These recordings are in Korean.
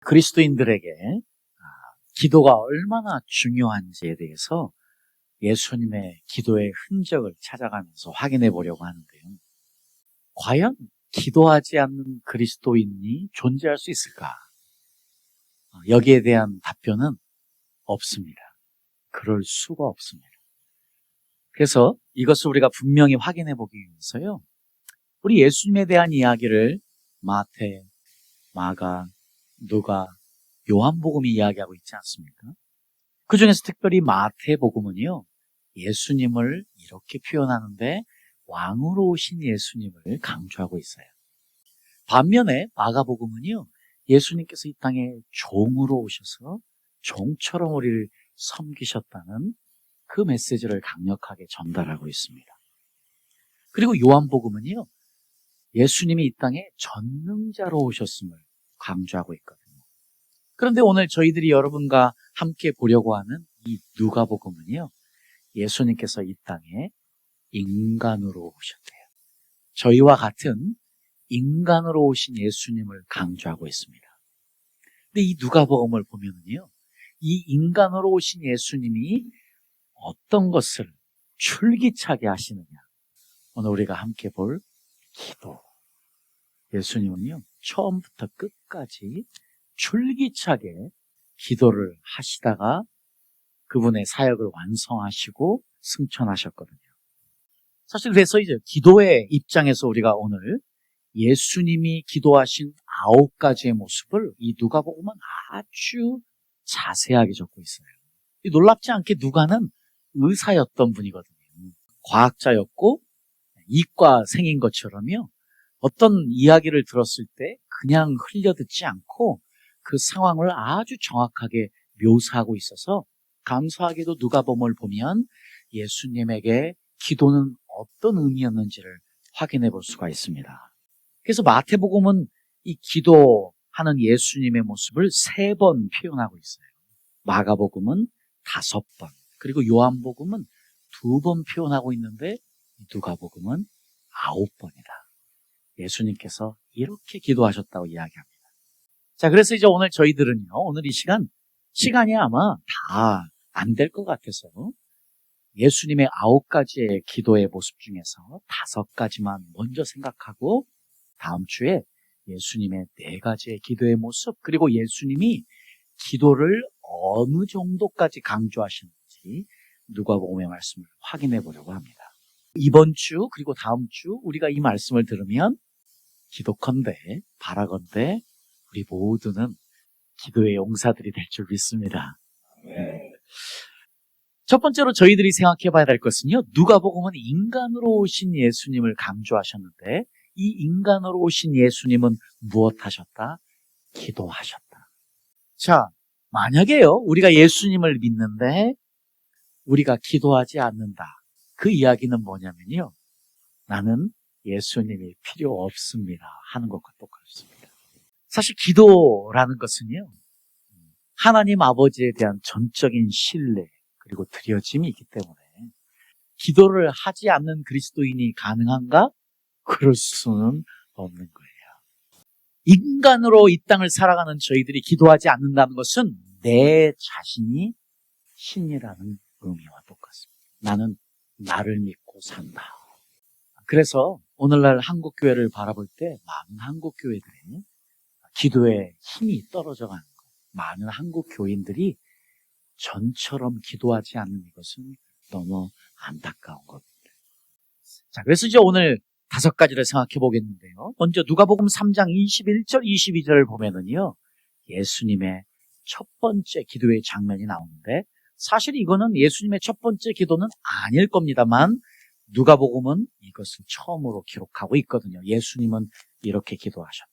그리스도인들에게 기도가 얼마나 중요한지에 대해서 예수님의 기도의 흔적을 찾아가면서 확인해 보려고 하는데요. 과연 기도하지 않는 그리스도인이 존재할 수 있을까? 여기에 대한 답변은 없습니다. 그럴 수가 없습니다. 그래서 이것을 우리가 분명히 확인해 보기 위해서요. 우리 예수님에 대한 이야기를 마태, 마가, 누가, 요한복음이 이야기하고 있지 않습니까? 그 중에서 특별히 마태복음은요, 예수님을 이렇게 표현하는데 왕으로 오신 예수님을 강조하고 있어요. 반면에 마가복음은요, 예수님께서 이 땅에 종으로 오셔서 종처럼 우리를 섬기셨다는 그 메시지를 강력하게 전달하고 있습니다. 그리고 요한복음은요, 예수님이 이 땅에 전능자로 오셨음을 강조하고 있거든요. 그런데 오늘 저희들이 여러분과 함께 보려고 하는 이 누가복음은요, 예수님께서 이 땅에 인간으로 오셨대요. 저희와 같은 인간으로 오신 예수님을 강조하고 있습니다. 근데 이 누가복음을 보면은요, 이 인간으로 오신 예수님이 어떤 것을 출기차게 하시느냐, 오늘 우리가 함께 볼 기도. 예수님은요, 처음부터 끝까지 출기차게 기도를 하시다가 그분의 사역을 완성하시고 승천하셨거든요. 사실 그래서 이제 기도의 입장에서 우리가 오늘 예수님이 기도하신 9가지의 모습을 이 누가복음은 아주 자세하게 적고 있어요. 놀랍지 않게 누가는 의사였던 분이거든요. 과학자였고 이과생인 것처럼요. 어떤 이야기를 들었을 때 그냥 흘려듣지 않고 그 상황을 아주 정확하게 묘사하고 있어서 감사하게도 누가복음을 보면 예수님에게 기도는 어떤 의미였는지를 확인해 볼 수가 있습니다. 그래서 마태복음은 이 기도하는 예수님의 모습을 3번 표현하고 있어요. 마가복음은 5번, 그리고 요한복음은 2번 표현하고 있는데 누가복음은 9번이다. 예수님께서 이렇게 기도하셨다고 이야기합니다. 자, 그래서 이제 오늘 저희들은요, 오늘 이 시간이 아마 다 안 될 것 같아서 예수님의 9가지의 기도의 모습 중에서 5가지만 먼저 생각하고 다음 주에 예수님의 4가지의 기도의 모습, 그리고 예수님이 기도를 어느 정도까지 강조하시는지 누가복음의 말씀을 확인해 보려고 합니다. 이번 주 그리고 다음 주 우리가 이 말씀을 들으면 기도컨대 바라건대 우리 모두는 기도의 용사들이 될 줄 믿습니다. 첫 번째로 저희들이 생각해 봐야 될 것은요, 누가복음은 인간으로 오신 예수님을 강조하셨는데 이 인간으로 오신 예수님은 무엇 하셨다? 기도하셨다. 자, 만약에요, 우리가 예수님을 믿는데 우리가 기도하지 않는다. 그 이야기는 뭐냐면요, 나는 예수님이 필요 없습니다 하는 것과 똑같습니다. 사실 기도라는 것은요, 하나님 아버지에 대한 전적인 신뢰 그리고 드려짐이 있기 때문에 기도를 하지 않는 그리스도인이 가능한가? 그럴 수는 없는 거예요. 인간으로 이 땅을 살아가는 저희들이 기도하지 않는다는 것은 내 자신이 신이라는 의미와 똑같습니다. 나는 나를 믿고 산다. 그래서 오늘날 한국교회를 바라볼 때 많은 한국교회들이 기도에 힘이 떨어져 가는 거예요. 많은 한국교인들이 전처럼 기도하지 않는 이것은 너무 안타까운 겁니다. 자, 그래서 이제 오늘 5가지를 생각해 보겠는데요. 먼저 누가복음 3장 21절, 22절을 보면은요, 예수님의 첫 번째 기도의 장면이 나오는데 사실 이거는 예수님의 첫 번째 기도는 아닐 겁니다만 누가복음은 이것을 처음으로 기록하고 있거든요. 예수님은 이렇게 기도하셨다.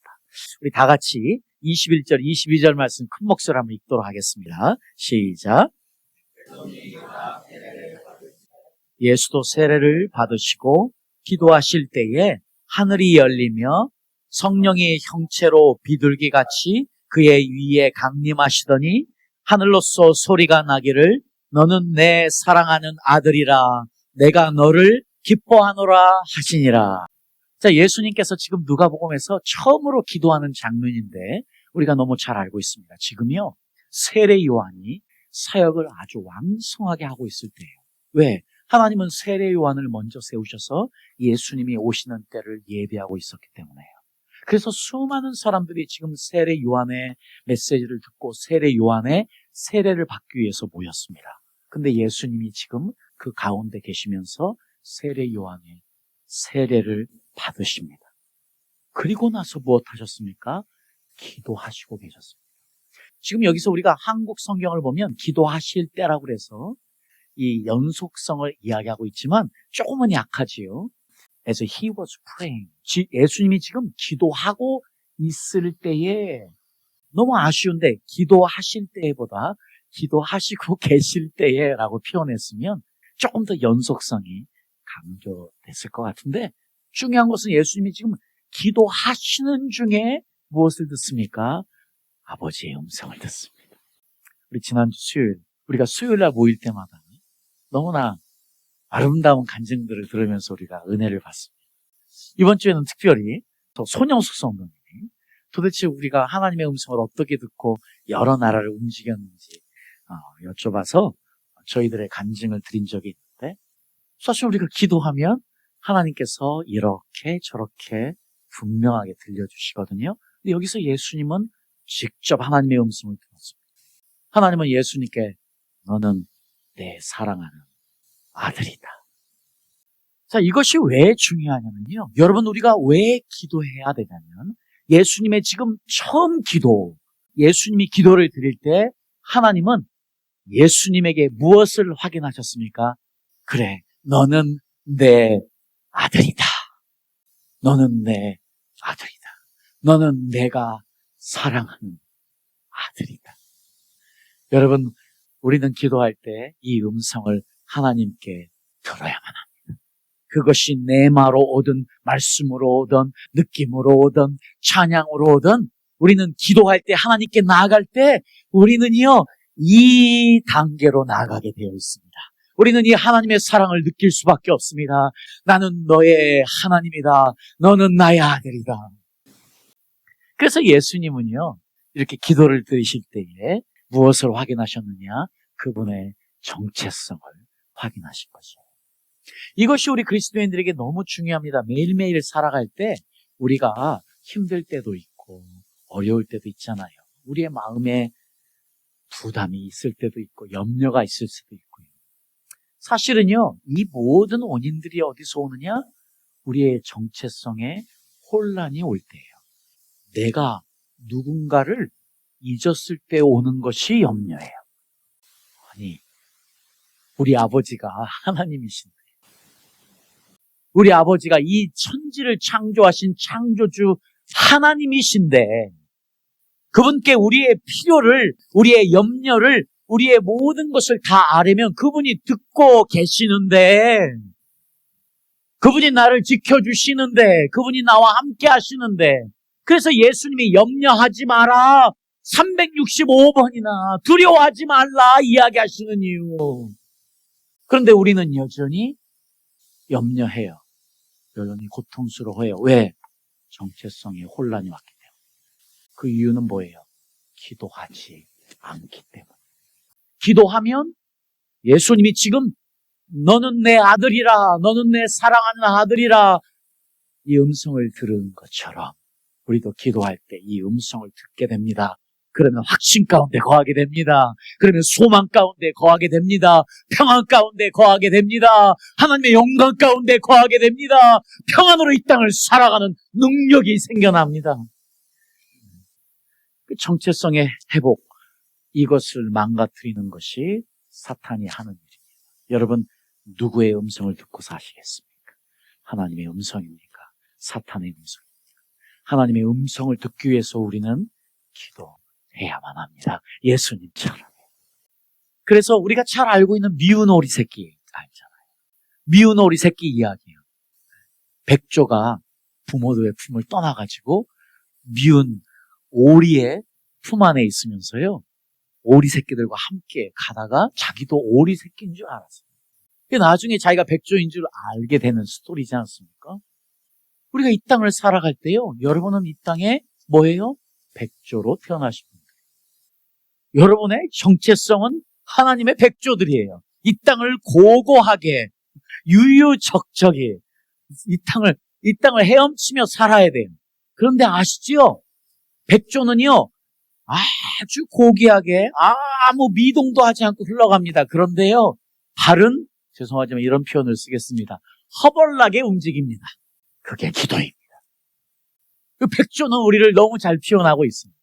우리 다 같이 21절, 22절 말씀 큰 목소리로 한번 읽도록 하겠습니다. 시작. 예수도 세례를 받으시고 기도하실 때에 하늘이 열리며 성령이 형체로 비둘기같이 그의 위에 강림하시더니 하늘로서 소리가 나기를 너는 내 사랑하는 아들이라 내가 너를 기뻐하노라 하시니라. 자, 예수님께서 지금 누가복음에서 처음으로 기도하는 장면인데 우리가 너무 잘 알고 있습니다. 지금요, 세례 요한이 사역을 아주 왕성하게 하고 있을 때예요. 왜? 하나님은 세례 요한을 먼저 세우셔서 예수님이 오시는 때를 예비하고 있었기 때문에요. 그래서 수많은 사람들이 지금 세례 요한의 메시지를 듣고 세례 요한의 세례를 받기 위해서 모였습니다. 근데 예수님이 지금 그 가운데 계시면서 세례 요한의 세례를 받으십니다. 그리고 나서 무엇 하셨습니까? 기도하시고 계셨습니다. 지금 여기서 우리가 한국 성경을 보면 기도하실 때라고 그래서 이 연속성을 이야기하고 있지만 조금은 약하지요. As he was praying. 예수님이 지금 기도하고 있을 때에, 너무 아쉬운데 기도하실 때보다 기도하시고 계실 때에 라고 표현했으면 조금 더 연속성이 강조됐을 것 같은데, 중요한 것은 예수님이 지금 기도하시는 중에 무엇을 듣습니까? 아버지의 음성을 듣습니다. 우리 지난주 수요일, 우리가 수요일날 모일 때마다 너무나 아름다운 간증들을 들으면서 우리가 은혜를 받습니다. 이번 주에는 특별히 손영숙 성도님이 도대체 우리가 하나님의 음성을 어떻게 듣고 여러 나라를 움직였는지 여쭤봐서 저희들의 간증을 드린 적이 있는데, 사실 우리가 기도하면 하나님께서 이렇게 저렇게 분명하게 들려주시거든요. 근데 여기서 예수님은 직접 하나님의 음성을 들었습니다. 하나님은 예수님께 너는 내 사랑하는 아들이다. 자, 이것이 왜 중요하냐면요. 여러분, 우리가 왜 기도해야 되냐면, 예수님의 지금 처음 기도, 예수님이 기도를 드릴 때 하나님은 예수님에게 무엇을 확인하셨습니까? 그래, 너는 내 아들이다. 너는 내 아들이다. 너는 내가 사랑하는 아들이다. 여러분, 우리는 기도할 때 이 음성을 하나님께 들어야만 합니다. 그것이 내마로 오든 말씀으로 오든 느낌으로 오든 찬양으로 오든, 우리는 기도할 때 하나님께 나아갈 때 우리는요, 이 단계로 나아가게 되어 있습니다. 우리는 이 하나님의 사랑을 느낄 수밖에 없습니다. 나는 너의 하나님이다. 너는 나의 아들이다. 그래서 예수님은요, 이렇게 기도를 드리실 때에 무엇을 확인하셨느냐? 그분의 정체성을 확인하신 거죠. 이것이 우리 그리스도인들에게 너무 중요합니다. 매일매일 살아갈 때 우리가 힘들 때도 있고 어려울 때도 있잖아요. 우리의 마음에 부담이 있을 때도 있고 염려가 있을 수도 있고요. 사실은요, 이 모든 원인들이 어디서 오느냐? 우리의 정체성에 혼란이 올 때예요. 내가 누군가를 잊었을 때 오는 것이 염려예요. 아니, 우리 아버지가 하나님이신데, 우리 아버지가 이 천지를 창조하신 창조주 하나님이신데, 그분께 우리의 필요를, 우리의 염려를, 우리의 모든 것을 다 아뢰면 그분이 듣고 계시는데, 그분이 나를 지켜주시는데, 그분이 나와 함께 하시는데, 그래서 예수님이 염려하지 마라 365번이나 두려워하지 말라 이야기하시는 이유. 그런데 우리는 여전히 염려해요. 여전히 고통스러워해요. 왜? 정체성에 혼란이 왔기 때문에. 그 이유는 뭐예요? 기도하지 않기 때문에. 기도하면 예수님이 지금 너는 내 아들이라, 너는 내 사랑하는 아들이라 이 음성을 들은 것처럼 우리도 기도할 때 이 음성을 듣게 됩니다. 그러면 확신 가운데 거하게 됩니다. 그러면 소망 가운데 거하게 됩니다. 평안 가운데 거하게 됩니다. 하나님의 영광 가운데 거하게 됩니다. 평안으로 이 땅을 살아가는 능력이 생겨납니다. 그 정체성의 회복, 이것을 망가뜨리는 것이 사탄이 하는 일입니다. 여러분, 누구의 음성을 듣고 사시겠습니까? 하나님의 음성입니까? 사탄의 음성입니까? 하나님의 음성을 듣기 위해서 우리는 기도해야만 합니다. 예수님처럼. 그래서 우리가 잘 알고 있는 미운 오리 새끼 알잖아요. 미운 오리 새끼 이야기예요. 백조가 부모들의 품을 떠나가지고 미운 오리의 품 안에 있으면서요, 오리 새끼들과 함께 가다가 자기도 오리 새끼인 줄 알았어요. 나중에 자기가 백조인 줄 알게 되는 스토리지 않습니까? 우리가 이 땅을 살아갈 때요, 여러분은 이 땅에 뭐예요? 백조로 태어나신 분들. 여러분의 정체성은 하나님의 백조들이에요. 이 땅을 고고하게 유유적적이 이 땅을 헤엄치며 살아야 돼요. 그런데 아시죠? 백조는요, 아주 고귀하게 아무 미동도 하지 않고 흘러갑니다. 그런데요, 발은 죄송하지만 이런 표현을 쓰겠습니다. 허벌나게 움직입니다. 그게 기도입니다. 그 백조는 우리를 너무 잘 표현하고 있습니다.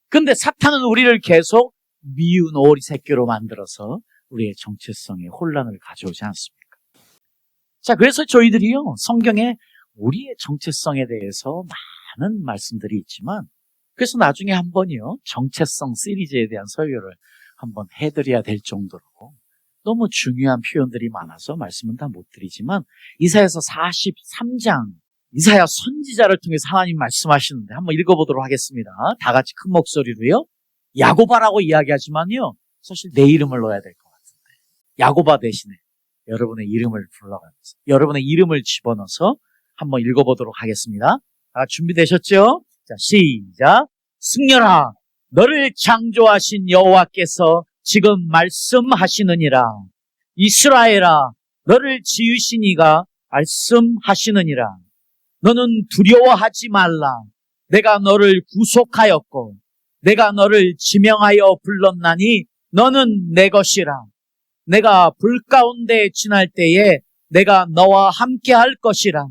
근데 사탄은 우리를 계속 미운 오리 새끼로 만들어서 우리의 정체성에 혼란을 가져오지 않습니까? 자, 그래서 저희들이요, 성경에 우리의 정체성에 대해서 많은 말씀들이 있지만, 그래서 나중에 한번요, 정체성 시리즈에 대한 설교를 한번 해드려야 될 정도로 너무 중요한 표현들이 많아서 말씀은 다 못 드리지만, 이사야서 43장, 이사야 선지자를 통해서 하나님 말씀하시는데 한번 읽어보도록 하겠습니다. 다 같이 큰 목소리로요. 야고바라고 이야기하지만요, 사실 내 이름을 넣어야 될 것 같은데, 야고바 대신에 여러분의 이름을 불러가면서 여러분의 이름을 집어넣어서 한번 읽어보도록 하겠습니다. 다 준비되셨죠? 자, 시작. 승려라, 너를 창조하신 여호와께서 지금 말씀하시느니라. 이스라엘아, 너를 지으신 이가 말씀하시느니라. 너는 두려워하지 말라. 내가 너를 구속하였고 내가 너를 지명하여 불렀나니 너는 내 것이라. 내가 불 가운데 지날 때에 내가 너와 함께 할 것이라.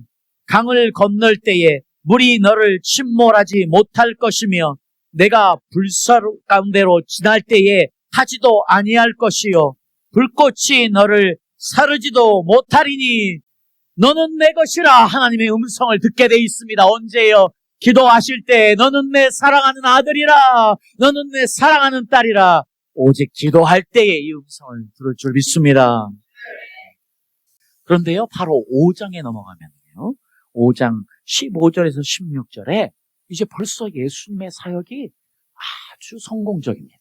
강을 건널 때에 물이 너를 침몰하지 못할 것이며 내가 불사 가운데로 지날 때에 타지도 아니할 것이요 불꽃이 너를 사르지도 못하리니 너는 내 것이라. 하나님의 음성을 듣게 돼 있습니다. 언제요? 기도하실 때 너는 내 사랑하는 아들이라, 너는 내 사랑하는 딸이라. 오직 기도할 때에 이 음성을 들을 줄 믿습니다. 그런데요, 바로 5장에 넘어가면요, 5장 15절에서 16절에 이제 벌써 예수님의 사역이 아주 성공적입니다.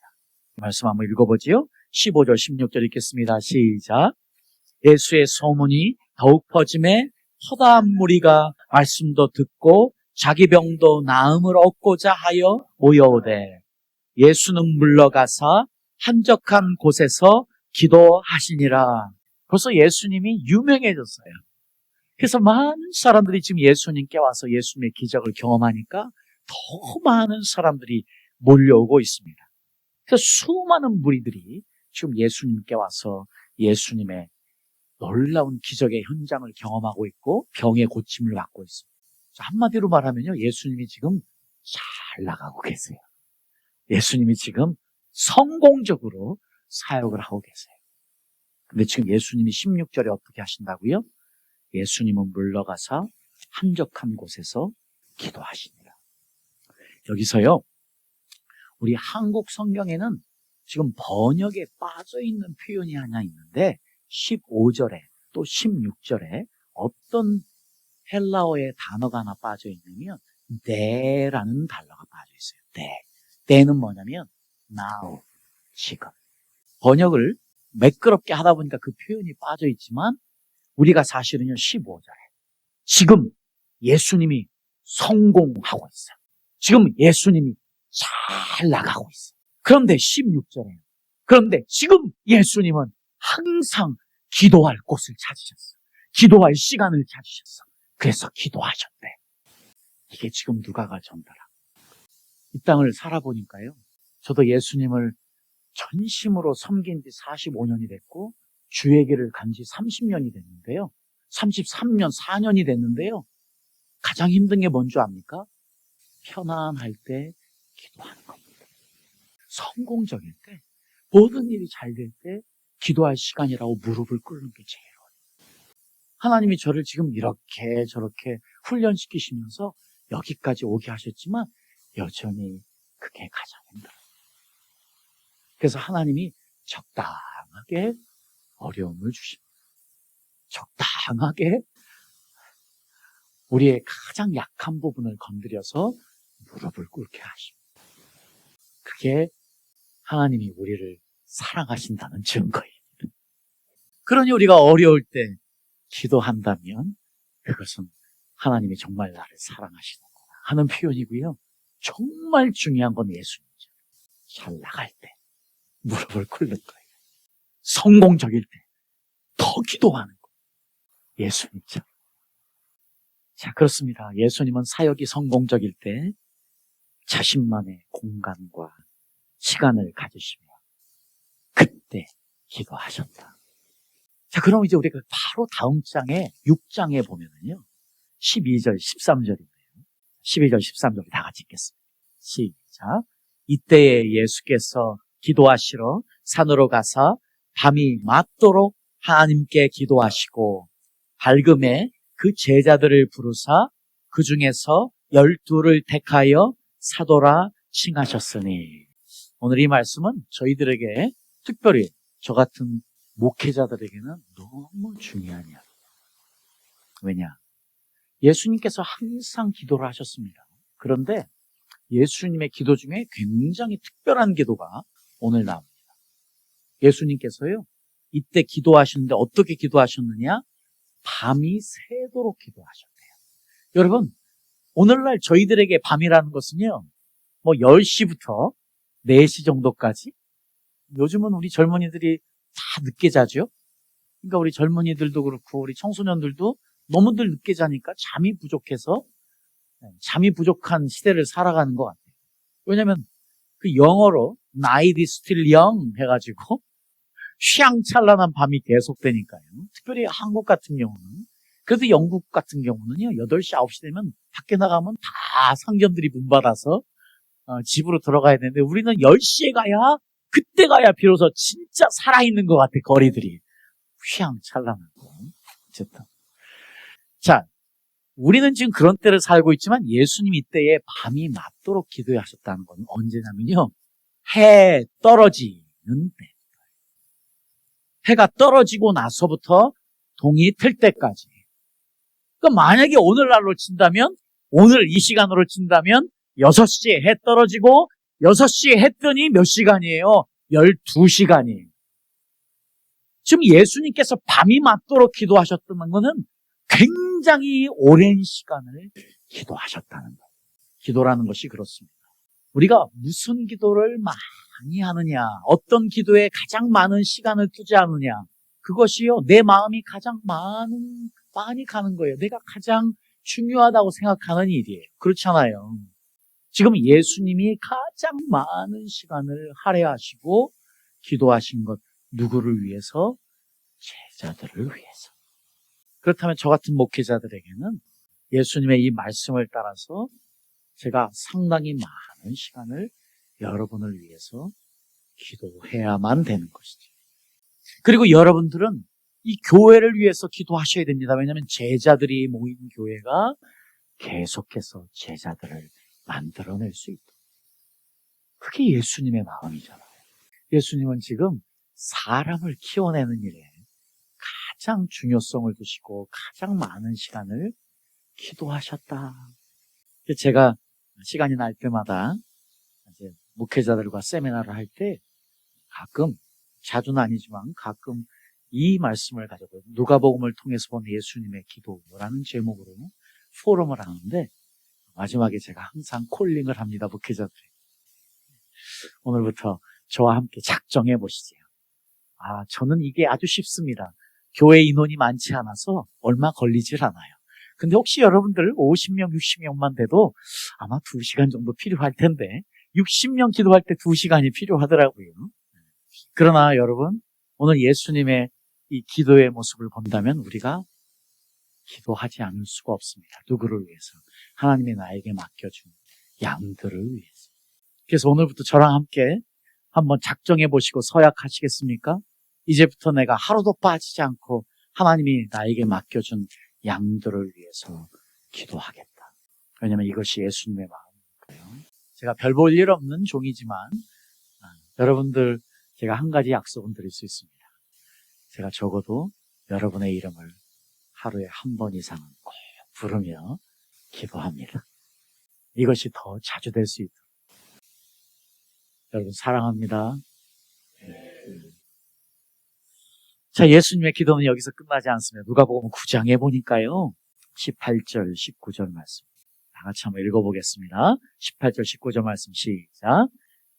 말씀 한번 읽어보지요. 15절 16절 읽겠습니다. 시작. 예수의 소문이 더욱 퍼짐에 허다한 무리가 말씀도 듣고 자기 병도 나음을 얻고자 하여 모여오되 예수는 물러가사 한적한 곳에서 기도하시니라. 벌써 예수님이 유명해졌어요. 그래서 많은 사람들이 지금 예수님께 와서 예수님의 기적을 경험하니까 더 많은 사람들이 몰려오고 있습니다. 그래서 수많은 무리들이 지금 예수님께 와서 예수님의 놀라운 기적의 현장을 경험하고 있고 병의 고침을 받고 있습니다. 한마디로 말하면요, 예수님이 지금 잘 나가고 계세요. 예수님이 지금 성공적으로 사역을 하고 계세요. 근데 지금 예수님이 16절에 어떻게 하신다고요? 예수님은 물러가서 한적한 곳에서 기도하시니라. 여기서요, 우리 한국 성경에는 지금 번역에 빠져있는 표현이 하나 있는데 15절에 또 16절에 어떤 헬라어의 단어가 하나 빠져있냐면 네라는 단어가 빠져있어요. 네. 네는 뭐냐면 now, 지금. 번역을 매끄럽게 하다 보니까 그 표현이 빠져있지만 우리가 사실은요, 15절에 지금 예수님이 성공하고 있어요. 지금 예수님이 잘 나가고 있어요. 그런데 16절에 그런데 지금 예수님은 항상 기도할 곳을 찾으셨어요. 기도할 시간을 찾으셨어요. 그래서 기도하셨대. 이게 지금 누가가 전달하고 이 땅을 살아보니까요, 저도 예수님을 전심으로 섬긴 지 45년이 됐고 주의 길을 간 지 30년이 됐는데요. 33년, 4년이 됐는데요. 가장 힘든 게 뭔 줄 압니까? 편안할 때 기도하는 겁니다. 성공적일 때, 모든 일이 잘 될 때 기도할 시간이라고 무릎을 꿇는 게 제일 어려워요. 하나님이 저를 지금 이렇게 저렇게 훈련시키시면서 여기까지 오게 하셨지만 여전히 그게 가장 힘들어요. 그래서 하나님이 적당하게 어려움을 주십니다. 적당하게 우리의 가장 약한 부분을 건드려서 무릎을 꿇게 하십니다. 그게 하나님이 우리를 사랑하신다는 증거예요. 그러니 우리가 어려울 때 기도한다면 그것은 하나님이 정말 나를 사랑하시는구나 하는 표현이고요. 정말 중요한 건 예수님이죠. 잘 나갈 때 무릎을 꿇는 거예요. 성공적일 때 더 기도하는 거예요. 예수님이죠. 자, 그렇습니다. 예수님은 사역이 성공적일 때 자신만의 공간과 시간을 가지시며 그때 기도하셨다. 자, 그럼 이제 우리가 바로 다음 장에 6장에 보면은요. 12절, 13절인데요. 12절, 13절 다 같이 읽겠습니다. 시작. 이때에 예수께서 기도하시러 산으로 가사 밤이 맞도록 하나님께 기도하시고 밝음에 그 제자들을 부르사 그 중에서 12를 택하여 사도라 칭하셨으니. 오늘 이 말씀은 저희들에게 특별히 저 같은 목회자들에게는 너무 중요한 이야기예요. 왜냐? 예수님께서 항상 기도를 하셨습니다. 그런데 예수님의 기도 중에 굉장히 특별한 기도가 오늘 나옵니다. 예수님께서요, 이때 기도하셨는데 어떻게 기도하셨느냐? 밤이 새도록 기도하셨대요. 여러분, 오늘날 저희들에게 밤이라는 것은요, 10시부터 4시 정도까지, 요즘은 우리 젊은이들이 다 늦게 자죠? 그러니까 우리 젊은이들도 그렇고, 우리 청소년들도 너무들 늦게 자니까 잠이 부족해서, 잠이 부족한 시대를 살아가는 것 같아요. 왜냐면, 그 영어로, night is still young 해가지고, 휘황찬란한 밤이 계속되니까요. 특별히 한국 같은 경우는. 그래도 영국 같은 경우는요, 8시, 9시 되면 밖에 나가면 다 상점들이 문 받아서 집으로 들어가야 되는데 우리는 10시에 가야, 그때 가야 비로소 진짜 살아있는 것 같아, 거리들이. 휘황찬란하고. 어쨌든. 자, 우리는 지금 그런 때를 살고 있지만 예수님 이때에 밤이 맞도록 기도하셨다는 건 언제냐면요, 해 떨어지는 때. 해가 떨어지고 나서부터 동이 틀 때까지. 그러니까 만약에 오늘날로 친다면, 오늘 이 시간으로 친다면 6시에 해 떨어지고 6시에 해 뜨니 몇 시간이에요? 12시간이에요. 지금 예수님께서 밤이 맞도록 기도하셨다는 것은 굉장히 오랜 시간을 기도하셨다는 거예요. 기도라는 것이 그렇습니다. 우리가 무슨 기도를 많이 하느냐, 어떤 기도에 가장 많은 시간을 투자하느냐, 그것이요, 내 마음이 가장 많이 가는 거예요. 내가 가장 중요하다고 생각하는 일이에요. 그렇잖아요. 지금 예수님이 가장 많은 시간을 할애하시고 기도하신 것, 누구를 위해서? 제자들을 위해서. 그렇다면 저 같은 목회자들에게는 예수님의 이 말씀을 따라서 제가 상당히 많은 시간을 여러분을 위해서 기도해야만 되는 것이죠. 그리고 여러분들은 이 교회를 위해서 기도하셔야 됩니다. 왜냐하면 제자들이 모인 교회가 계속해서 제자들을 만들어낼 수 있도록. 그게 예수님의 마음이잖아요. 예수님은 지금 사람을 키워내는 일에 가장 중요성을 두시고 가장 많은 시간을 기도하셨다. 제가 시간이 날 때마다 이제 목회자들과 세미나를 할 때 가끔, 자주는 아니지만 가끔 이 말씀을 가지고 누가복음을 통해서 본 예수님의 기도라는 제목으로 포럼을 하는데 마지막에 제가 항상 콜링을 합니다. 목회자들이. 오늘부터 저와 함께 작정해 보시죠. 저는 이게 아주 쉽습니다. 교회 인원이 많지 않아서 얼마 걸리질 않아요. 근데 혹시 여러분들 50명, 60명만 돼도 아마 2시간 정도 필요할 텐데 60명 기도할 때 2시간이 필요하더라고요. 그러나 여러분, 오늘 예수님의 이 기도의 모습을 본다면 우리가 기도하지 않을 수가 없습니다. 누구를 위해서? 하나님이 나에게 맡겨준 양들을 위해서. 그래서 오늘부터 저랑 함께 한번 작정해 보시고 서약하시겠습니까? 이제부터 내가 하루도 빠지지 않고 하나님이 나에게 맡겨준 양들을 위해서 기도하겠다. 왜냐하면 이것이 예수님의 마음이니까요. 제가 별 볼 일 없는 종이지만 여러분들, 제가 한 가지 약속은 드릴 수 있습니다. 제가 적어도 여러분의 이름을 하루에 한 번 이상은 꼭 부르며 기도합니다. 이것이 더 자주 될 수 있도록. 여러분 사랑합니다. 자, 예수님의 기도는 여기서 끝나지 않습니다. 누가복음 9장에 보니까요, 18절, 19절 말씀 다 같이 한번 읽어보겠습니다. 18절, 19절 말씀 시작.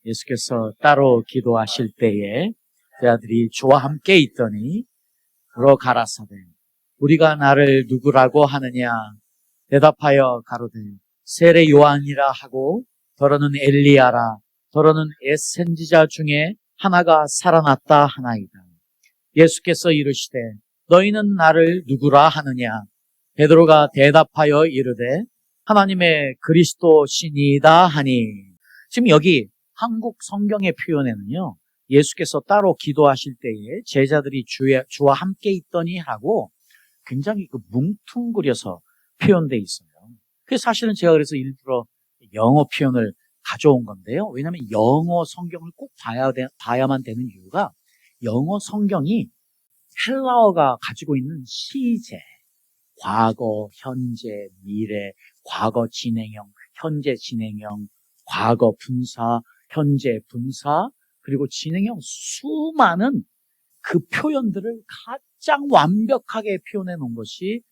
예수께서 따로 기도하실 때에 제자들이 주와 함께 있더니 물어 가라사대 우리가 나를 누구라고 하느냐 대답하여 가로되 세례 요한이라 하고 더러는 엘리야라 더러는 선지자 중에 하나가 살아났다 하나이다. 예수께서 이르시되 너희는 나를 누구라 하느냐 베드로가 대답하여 이르되 하나님의 그리스도시니이다 하니. 지금 여기 한국 성경의 표현에는요 예수께서 따로 기도하실 때에 제자들이 주와 함께 있더니 하고 굉장히 뭉퉁그려서 표현되어 있어요. 그래서 사실은 제가 그래서 일부러 영어 표현을 가져온 건데요. 왜냐하면 영어 성경을 꼭 봐야만 되는 이유가 영어 성경이 헬라어가 가지고 있는 시제, 과거, 현재, 미래, 과거 진행형, 현재 진행형, 과거 분사, 현재 분사, 그리고 진행형 수많은 그 표현들을 가장 완벽하게 표현해 놓은 것이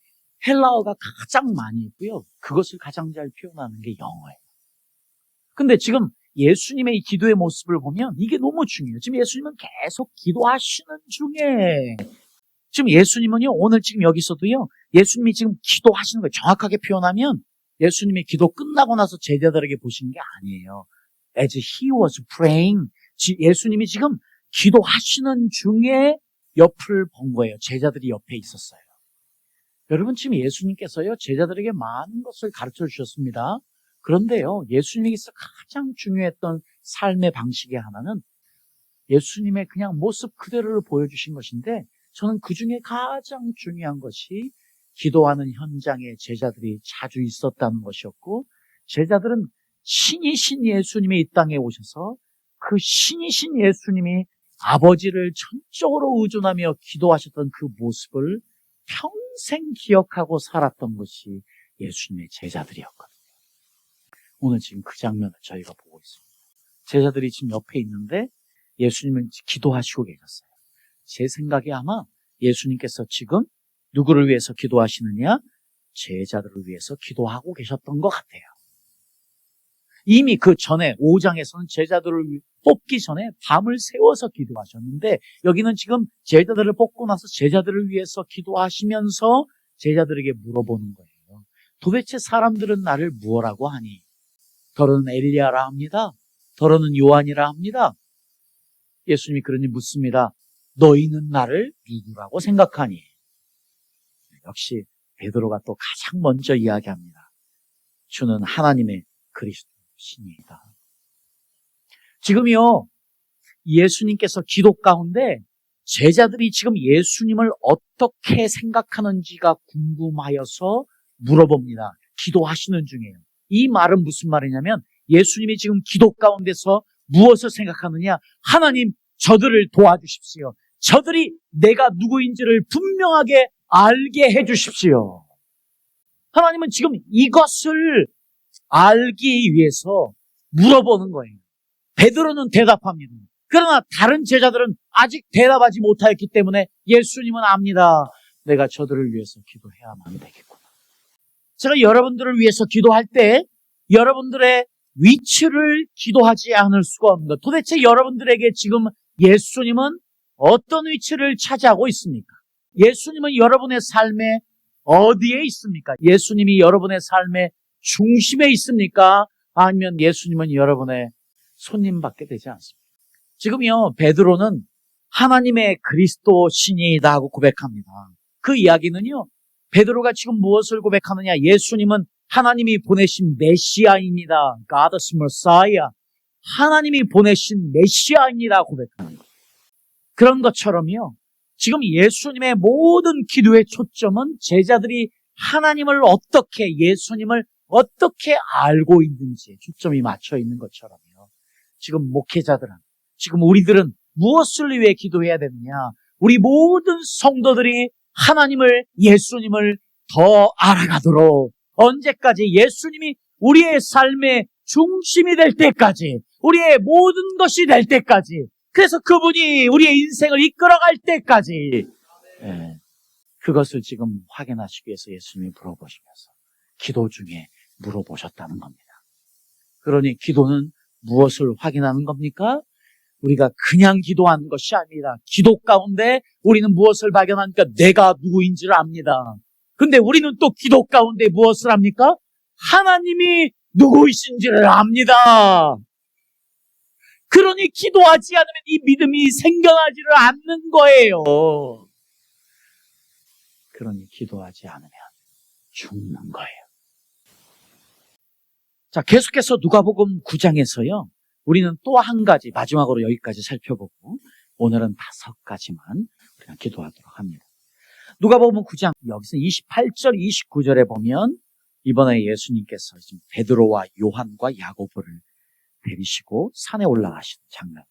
헬라어가 가장 많이 있고요. 그것을 가장 잘 표현하는 게 영어예요. 근데 지금 예수님의 이 기도의 모습을 보면 이게 너무 중요해요. 지금 예수님은 계속 기도하시는 중에 지금 예수님은요 오늘 지금 여기서도요 예수님이 지금 기도하시는 거예요. 정확하게 표현하면 예수님이 기도 끝나고 나서 제자들에게 보신 게 아니에요. As he was praying 예수님이 지금 기도하시는 중에 옆을 본 거예요. 제자들이 옆에 있었어요. 여러분 지금 예수님께서요 제자들에게 많은 것을 가르쳐 주셨습니다. 그런데요 예수님에게서 가장 중요했던 삶의 방식의 하나는 예수님의 그냥 모습 그대로를 보여주신 것인데 저는 그 중에 가장 중요한 것이 기도하는 현장에 제자들이 자주 있었다는 것이었고 제자들은 신이신 예수님이 이 땅에 오셔서 그 신이신 예수님이 아버지를 전적으로 의존하며 기도하셨던 그 모습을 평생 기억하고 살았던 것이 예수님의 제자들이었거든요. 오늘 지금 그 장면을 저희가 보고 있습니다. 제자들이 지금 옆에 있는데 예수님은 기도하시고 계셨어요. 제 생각에 아마 예수님께서 지금 누구를 위해서 기도하시느냐? 제자들을 위해서 기도하고 계셨던 것 같아요. 이미 그 전에 5장에서는 제자들을 뽑기 전에 밤을 새워서 기도하셨는데 여기는 지금 제자들을 뽑고 나서 제자들을 위해서 기도하시면서 제자들에게 물어보는 거예요. 도대체 사람들은 나를 무엇라고 하니? 더러는 엘리야라 합니다. 더러는 요한이라 합니다. 예수님이 그러니 묻습니다. 너희는 나를 누구라고 생각하니? 역시 베드로가 또 가장 먼저 이야기합니다. 주는 하나님의 그리스도시니이다. 지금요 예수님께서 기도 가운데 제자들이 지금 예수님을 어떻게 생각하는지가 궁금하여서 물어봅니다. 기도하시는 중이에요. 이 말은 무슨 말이냐면 예수님이 지금 기도 가운데서 무엇을 생각하느냐? 하나님 저들을 도와주십시오. 저들이 내가 누구인지를 분명하게 알게 해주십시오. 하나님은 지금 이것을 알기 위해서 물어보는 거예요. 베드로는 대답합니다. 그러나 다른 제자들은 아직 대답하지 못하였기 때문에 예수님은 압니다. 내가 저들을 위해서 기도해야만 되겠구나. 제가 여러분들을 위해서 기도할 때 여러분들의 위치를 기도하지 않을 수가 없습니다. 도대체 여러분들에게 지금 예수님은 어떤 위치를 차지하고 있습니까? 예수님은 여러분의 삶에 어디에 있습니까? 예수님이 여러분의 삶의 중심에 있습니까? 아니면 예수님은 여러분의 손님밖에 되지 않습니까? 지금요 베드로는 하나님의 그리스도 신이다 하고 고백합니다. 그 이야기는요 베드로가 지금 무엇을 고백하느냐? 예수님은 하나님이 보내신 메시아입니다. God's Messiah. 하나님이 보내신 메시아입니다 고백하는 거예요. 그런 것처럼요 지금 예수님의 모든 기도의 초점은 제자들이 하나님을 어떻게 예수님을 어떻게 알고 있는지에 초점이 맞춰 있는 것처럼요 지금 목회자들은 지금 우리들은 무엇을 위해 기도해야 되느냐? 우리 모든 성도들이 하나님을 예수님을 더 알아가도록 언제까지? 예수님이 우리의 삶의 중심이 될 때까지 우리의 모든 것이 될 때까지 그래서 그분이 우리의 인생을 이끌어갈 때까지 그것을 지금 확인하시기 위해서 예수님이 물어보시면서 기도 중에 물어보셨다는 겁니다. 그러니 기도는 무엇을 확인하는 겁니까? 우리가 그냥 기도하는 것이 아니라 기도 가운데 우리는 무엇을 발견하니까 내가 누구인지를 압니다. 근데 우리는 또 기도 가운데 무엇을 합니까? 하나님이 누구이신지를 압니다. 그러니 기도하지 않으면 이 믿음이 생겨나지를 않는 거예요. 그러니 기도하지 않으면 죽는 거예요. 자, 계속해서 누가복음 9장에서요. 우리는 또 한 가지, 마지막으로 여기까지 살펴보고 오늘은 5가지만 우리가 기도하도록 합니다. 누가복음 9장 여기서 28절, 29절에 보면 이번에 예수님께서 지금 베드로와 요한과 야고보를 데리시고 산에 올라가시는 장면.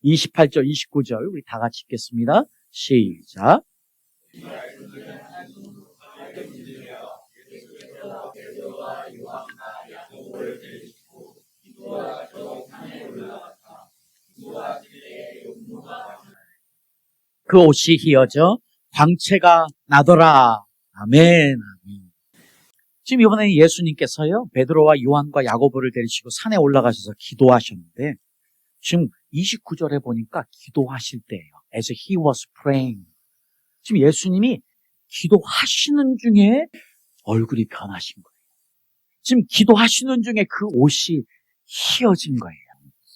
28절, 29절 우리 다 같이 읽겠습니다. 시작. 그 옷이 휘어져 광채가 나더라. 아멘. 아멘. 지금 이번에 예수님께서요, 베드로와 요한과 야고보를 데리시고 산에 올라가셔서 기도하셨는데, 지금 29절에 보니까 기도하실 때예요. As he was praying. 지금 예수님이 기도하시는 중에 얼굴이 변하신 거예요. 지금 기도하시는 중에 그 옷이 휘어진 거예요.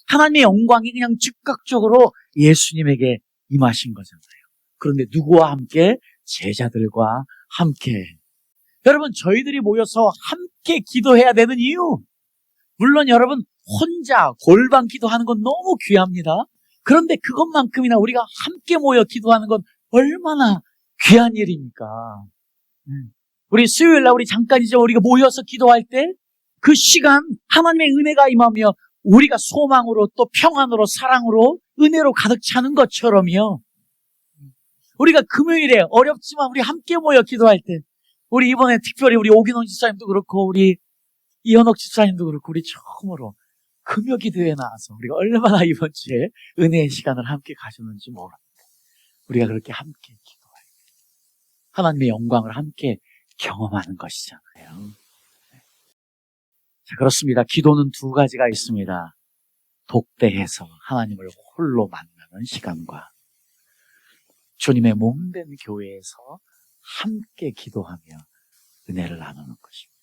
하나님의 영광이 그냥 즉각적으로 예수님에게 임하신 거잖아요. 그런데 누구와 함께? 제자들과 함께. 여러분, 저희들이 모여서 함께 기도해야 되는 이유, 물론 여러분 혼자 골방 기도하는 건 너무 귀합니다. 그런데 그것만큼이나 우리가 함께 모여 기도하는 건 얼마나 귀한 일입니까? 우리 수요일날 우리 잠깐이죠. 우리가 모여서 기도할 때 그 시간 하나님의 은혜가 임하며 우리가 소망으로 또 평안으로 사랑으로 은혜로 가득 차는 것처럼요. 우리가 금요일에 어렵지만 우리 함께 모여 기도할 때, 우리 이번에 특별히 우리 오기농 집사님도 그렇고 우리 이현옥 집사님도 그렇고 우리 처음으로 금요 기도회에 나와서 우리가 얼마나 이번 주에 은혜의 시간을 함께 가셨는지 모릅니다. 우리가 그렇게 함께 기도해요. 하나님의 영광을 함께 경험하는 것이잖아요. 자, 그렇습니다. 기도는 2가지가 있습니다. 독대해서 하나님을 홀로 만나는 시간과 주님의 몸된 교회에서 함께 기도하며 은혜를 나누는 것입니다.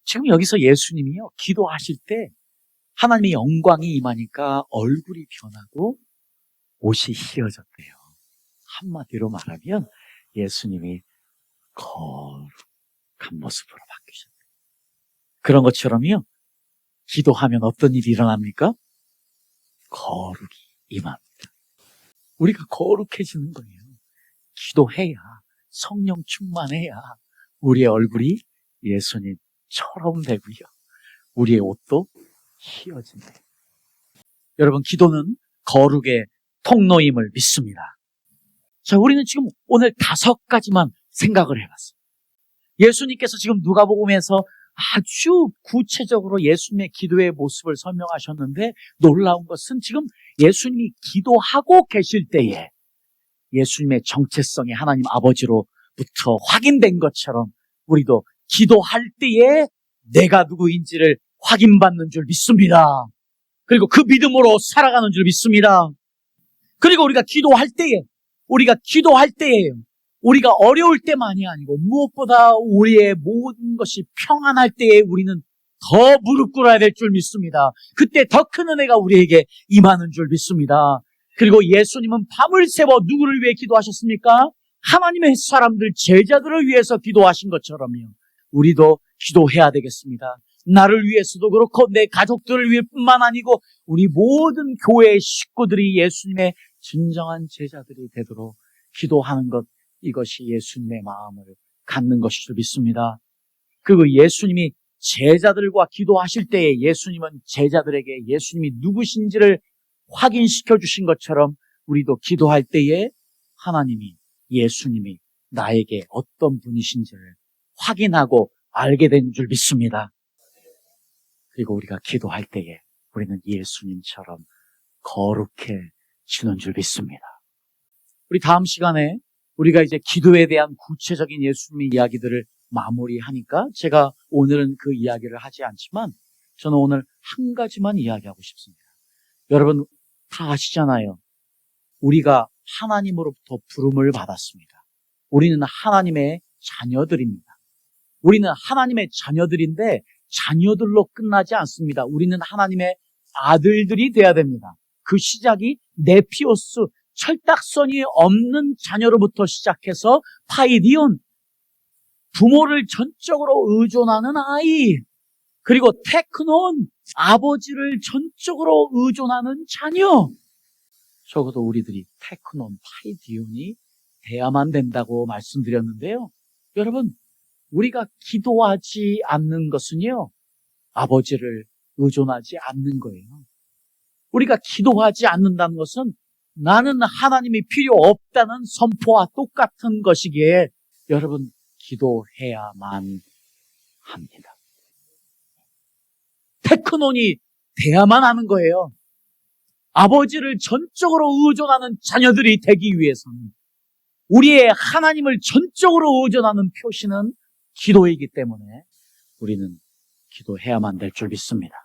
지금 여기서 예수님이요, 기도하실 때 하나님의 영광이 임하니까 얼굴이 변하고 옷이 휘어졌대요. 한마디로 말하면 예수님이 거룩한 모습으로 바뀌셨대요. 그런 것처럼요, 기도하면 어떤 일이 일어납니까? 거룩이 임합니다. 우리가 거룩해지는 거예요. 기도해야, 성령 충만해야 우리의 얼굴이 예수님처럼 되고요, 우리의 옷도 휘어진대요. 여러분, 기도는 거룩의 통로임을 믿습니다. 자, 우리는 지금 오늘 5가지만 생각을 해봤어요. 예수님께서 지금 누가복음에서 아주 구체적으로 예수님의 기도의 모습을 설명하셨는데, 놀라운 것은 지금 예수님이 기도하고 계실 때에 예수님의 정체성이 하나님 아버지로부터 확인된 것처럼 우리도 기도할 때에 내가 누구인지를 확인받는 줄 믿습니다. 그리고 그 믿음으로 살아가는 줄 믿습니다. 그리고 우리가 기도할 때에 우리가 어려울 때만이 아니고 무엇보다 우리의 모든 것이 평안할 때에 우리는 더 무릎 꿇어야 될 줄 믿습니다. 그때 더 큰 은혜가 우리에게 임하는 줄 믿습니다. 그리고 예수님은 밤을 새워 누구를 위해 기도하셨습니까? 하나님의 사람들, 제자들을 위해서 기도하신 것처럼요, 우리도 기도해야 되겠습니다. 나를 위해서도 그렇고 내 가족들을 위해 뿐만 아니고 우리 모든 교회의 식구들이 예수님의 진정한 제자들이 되도록 기도하는 것, 이것이 예수님의 마음을 갖는 것일 줄 믿습니다. 그리고 예수님이 제자들과 기도하실 때에 예수님은 제자들에게 예수님이 누구신지를 확인시켜 주신 것처럼 우리도 기도할 때에 하나님이, 예수님이 나에게 어떤 분이신지를 확인하고 알게 된 줄 믿습니다. 그리고 우리가 기도할 때에 우리는 예수님처럼 거룩해지는 줄 믿습니다. 우리 다음 시간에 우리가 이제 기도에 대한 구체적인 예수님의 이야기들을 마무리하니까 제가 오늘은 그 이야기를 하지 않지만 저는 오늘 한 가지만 이야기하고 싶습니다. 여러분 다 아시잖아요. 우리가 하나님으로부터 부름을 받았습니다. 우리는 하나님의 자녀들입니다. 우리는 하나님의 자녀들인데 자녀들로 끝나지 않습니다. 우리는 하나님의 아들들이 돼야 됩니다. 그 시작이 네피오스, 철딱선이 없는 자녀로부터 시작해서 파이디온, 부모를 전적으로 의존하는 아이, 그리고 테크논, 아버지를 전적으로 의존하는 자녀. 적어도 우리들이 테크논, 파이디온이 돼야만 된다고 말씀드렸는데요. 여러분, 우리가 기도하지 않는 것은요, 아버지를 의존하지 않는 거예요. 우리가 기도하지 않는다는 것은 나는 하나님이 필요 없다는 선포와 똑같은 것이기에 여러분, 기도해야만 합니다. 테크논이 돼야만 하는 거예요. 아버지를 전적으로 의존하는 자녀들이 되기 위해서는 우리의 하나님을 전적으로 의존하는 표시는 기도이기 때문에 우리는 기도해야만 될 줄 믿습니다.